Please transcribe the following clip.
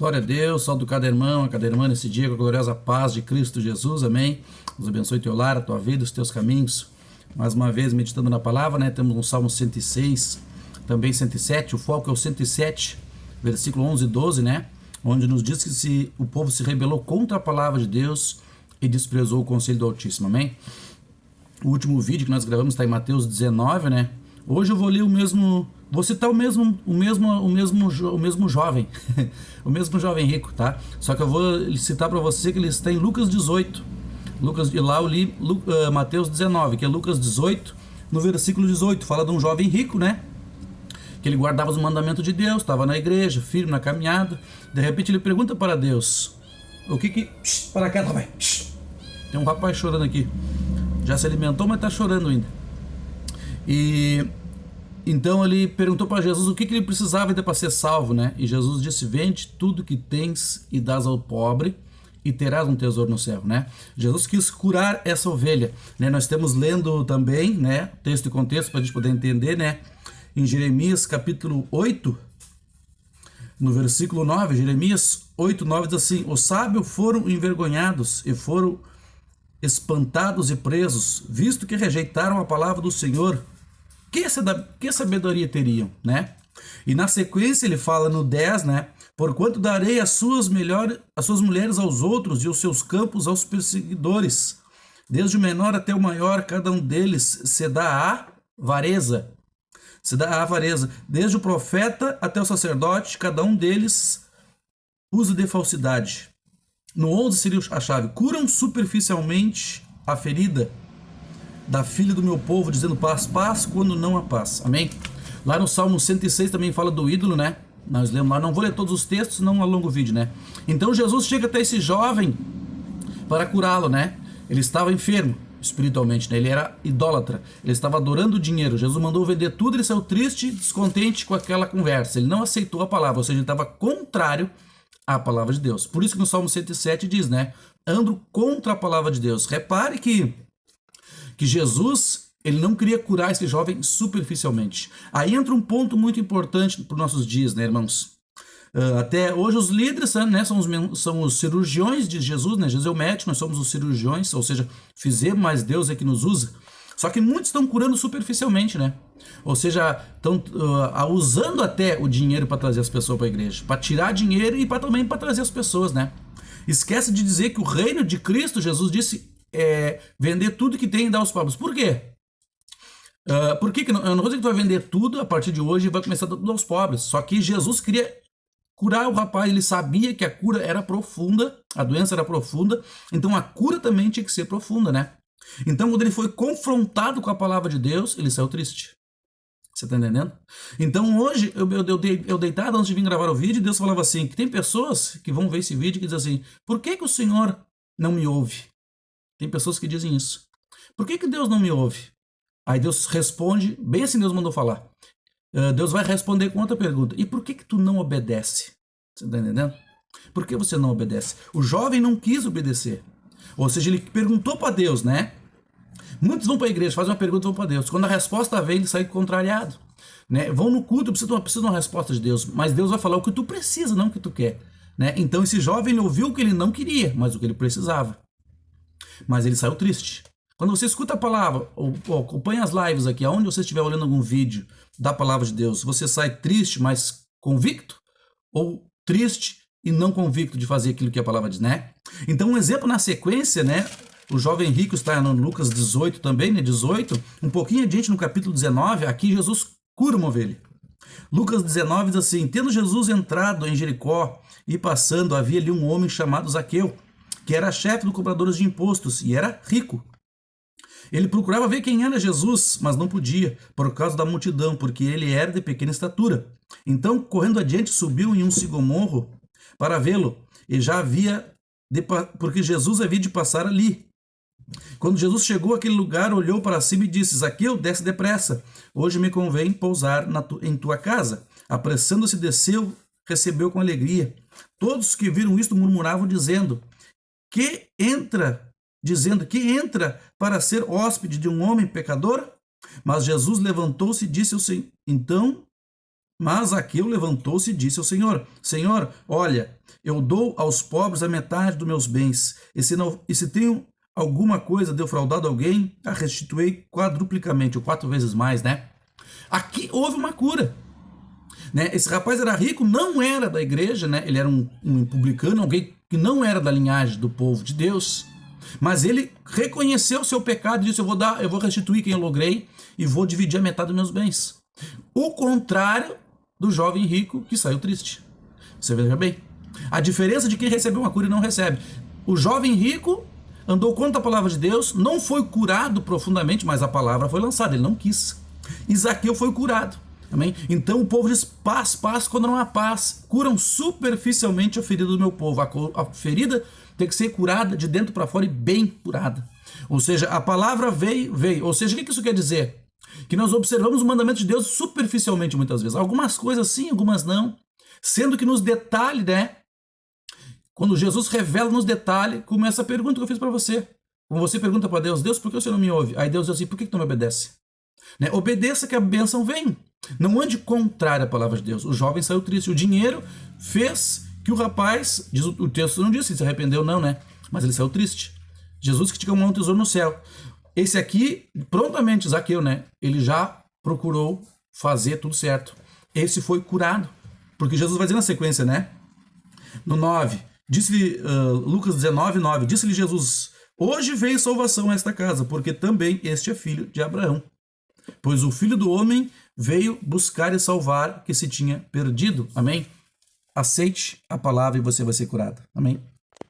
Glória a Deus, salve cada irmão, a cada irmã nesse dia, com a gloriosa paz de Cristo Jesus, amém. Deus abençoe teu lar, a tua vida, os teus caminhos. Mais uma vez, meditando na palavra, né? Temos no Salmo 106, também 107, o foco é o 107, versículo 11 e 12, né? Onde nos diz que o povo se rebelou contra a palavra de Deus e desprezou o conselho do Altíssimo, amém. O último vídeo que nós gravamos está em Mateus 19, né? Hoje eu vou ler vou citar o mesmo jovem, o mesmo jovem rico, tá? Só que eu vou citar para você que ele está em Lucas 18. E lá eu li Mateus 19, que é Lucas 18, no versículo 18, fala de um jovem rico, né? Que ele guardava os mandamentos de Deus, estava na igreja, firme na caminhada. De repente ele pergunta para Deus: o que. Para cá, rapaz. Tem um rapaz chorando aqui. Já se alimentou, mas está chorando ainda. E então ele perguntou para Jesus o que ele precisava ainda para ser salvo, né? E Jesus disse: vende tudo que tens e dás ao pobre e terás um tesouro no céu, né? Jesus quis curar essa ovelha, né? Nós estamos lendo também, né? Texto e contexto para a gente poder entender, né? Em Jeremias capítulo 8, no versículo 9, Jeremias 8, 9 diz assim: os sábios foram envergonhados e foram espantados e presos, visto que rejeitaram a palavra do Senhor. Que sabedoria teriam, né? E na sequência ele fala no 10, né? Porquanto darei as suas mulheres aos outros e os seus campos aos perseguidores. Desde o menor até o maior, cada um deles se dá a avareza. Desde o profeta até o sacerdote, cada um deles usa de falsidade. No 11 seria a chave: curam superficialmente a ferida da filha do meu povo, dizendo paz, paz, quando não há paz. Amém? Lá no Salmo 106 também fala do ídolo, né? Nós lemos lá, não vou ler todos os textos, não alongo o vídeo, né? Então Jesus chega até esse jovem para curá-lo, né? Ele estava enfermo espiritualmente, né? Ele era idólatra, ele estava adorando o dinheiro. Jesus mandou vender tudo, ele saiu triste, descontente com aquela conversa. Ele não aceitou a palavra, ou seja, ele estava contrário à palavra de Deus. Por isso que no Salmo 107 diz, né? Ando contra a palavra de Deus. Repare que Jesus, ele não queria curar esse jovem superficialmente. Aí entra um ponto muito importante para os nossos dias, né, irmãos? Até hoje os líderes, né, são os cirurgiões de Jesus, né? Jesus é o médico, nós somos os cirurgiões, ou seja, fizemos, mas Deus é que nos usa. Só que muitos estão curando superficialmente, né? Ou seja, estão usando até o dinheiro para trazer as pessoas para a igreja, para tirar dinheiro e também para trazer as pessoas, né? Esquece de dizer que o reino de Cristo, Jesus disse, vender tudo que tem e dar aos pobres. Por quê? Por que eu não vou dizer que tu vai vender tudo a partir de hoje e vai começar a dar tudo aos pobres. Só que Jesus queria curar o rapaz, ele sabia que a cura era profunda, a doença era profunda, então a cura também tinha que ser profunda, né? Então quando ele foi confrontado com a palavra de Deus, ele saiu triste. Você tá entendendo? Então hoje, eu deitado antes de vir gravar o vídeo, Deus falava assim, que tem pessoas que vão ver esse vídeo que dizem assim: por que o Senhor não me ouve? Tem pessoas que dizem isso. Por que Deus não me ouve? Aí Deus responde, bem assim Deus mandou falar. Deus vai responder com outra pergunta: e por que tu não obedece? Você está entendendo? Por que você não obedece? O jovem não quis obedecer. Ou seja, ele perguntou para Deus, né? Muitos vão para a igreja, fazem uma pergunta e vão para Deus. Quando a resposta vem, ele sai contrariado, né? Vão no culto, precisa de uma resposta de Deus. Mas Deus vai falar o que tu precisa, não o que tu quer, né? Então esse jovem ele ouviu o que ele não queria, mas o que ele precisava. Mas ele saiu triste. Quando você escuta a palavra, ou acompanha as lives aqui, aonde você estiver olhando algum vídeo da palavra de Deus, você sai triste, mas convicto? Ou triste e não convicto de fazer aquilo que a palavra diz, né? Então um exemplo na sequência, né? O jovem rico está no Lucas 18 também, né? 18, um pouquinho adiante no capítulo 19, aqui Jesus cura uma ovelha. Lucas 19 diz assim: tendo Jesus entrado em Jericó e passando, havia ali um homem chamado Zaqueu, que era chefe dos cobradores de impostos e era rico. Ele procurava ver quem era Jesus, mas não podia, por causa da multidão, porque ele era de pequena estatura. Então, correndo adiante, subiu em um sicomoro para vê-lo, e porque Jesus havia de passar ali. Quando Jesus chegou àquele lugar, olhou para cima e disse: Zaqueu, desce depressa, hoje me convém pousar em tua casa. Apressando-se, desceu, recebeu com alegria. Todos que viram isto murmuravam, dizendo que entra para ser hóspede de um homem pecador? Mas Jesus levantou-se e disse ao Senhor: então Mas Zaqueu levantou-se e disse ao Senhor: Senhor, olha, eu dou aos pobres a metade dos meus bens, e se tenho alguma coisa defraudado alguém, a restituirei quadruplicamente, ou 4 vezes mais, né? Aqui houve uma cura. Né? Esse rapaz era rico, não era da igreja, né? Ele era um publicano, alguém que não era da linhagem do povo de Deus, mas ele reconheceu o seu pecado e disse: eu vou restituir quem eu logrei e vou dividir a metade dos meus bens. O contrário do jovem rico que saiu triste. Você veja bem. A diferença de quem recebeu uma cura e não recebe. O jovem rico andou contra a palavra de Deus, não foi curado profundamente, mas a palavra foi lançada, ele não quis. E Zaqueu foi curado. Amém? Então o povo diz: paz, paz, quando não há paz. Curam superficialmente a ferida do meu povo. A ferida tem que ser curada de dentro para fora e bem curada. Ou seja, a palavra veio. Ou seja, o que isso quer dizer? Que nós observamos o mandamento de Deus superficialmente muitas vezes. Algumas coisas sim, algumas não. Sendo que nos detalhes, né? Quando Jesus revela nos detalhes, começa a pergunta que eu fiz para você. Quando você pergunta para Deus: Deus, por que você não me ouve? Aí Deus diz assim: por que tu não me obedece? Né? Obedeça que a bênção vem. Não ande contrário à palavra de Deus. O jovem saiu triste. O dinheiro fez que o rapaz, diz o texto não disse se arrependeu não, né? Mas ele saiu triste. Jesus que tinha um tesouro no céu. Esse aqui, prontamente, Zaqueu, né? Ele já procurou fazer tudo certo. Esse foi curado. Porque Jesus vai dizer na sequência, né? No 9, disse-lhe, Lucas 19, 9, disse-lhe Jesus: hoje veio salvação a esta casa, porque também este é filho de Abraão. Pois o Filho do Homem veio buscar e salvar o que se tinha perdido. Amém? Aceite a palavra e você vai ser curado. Amém?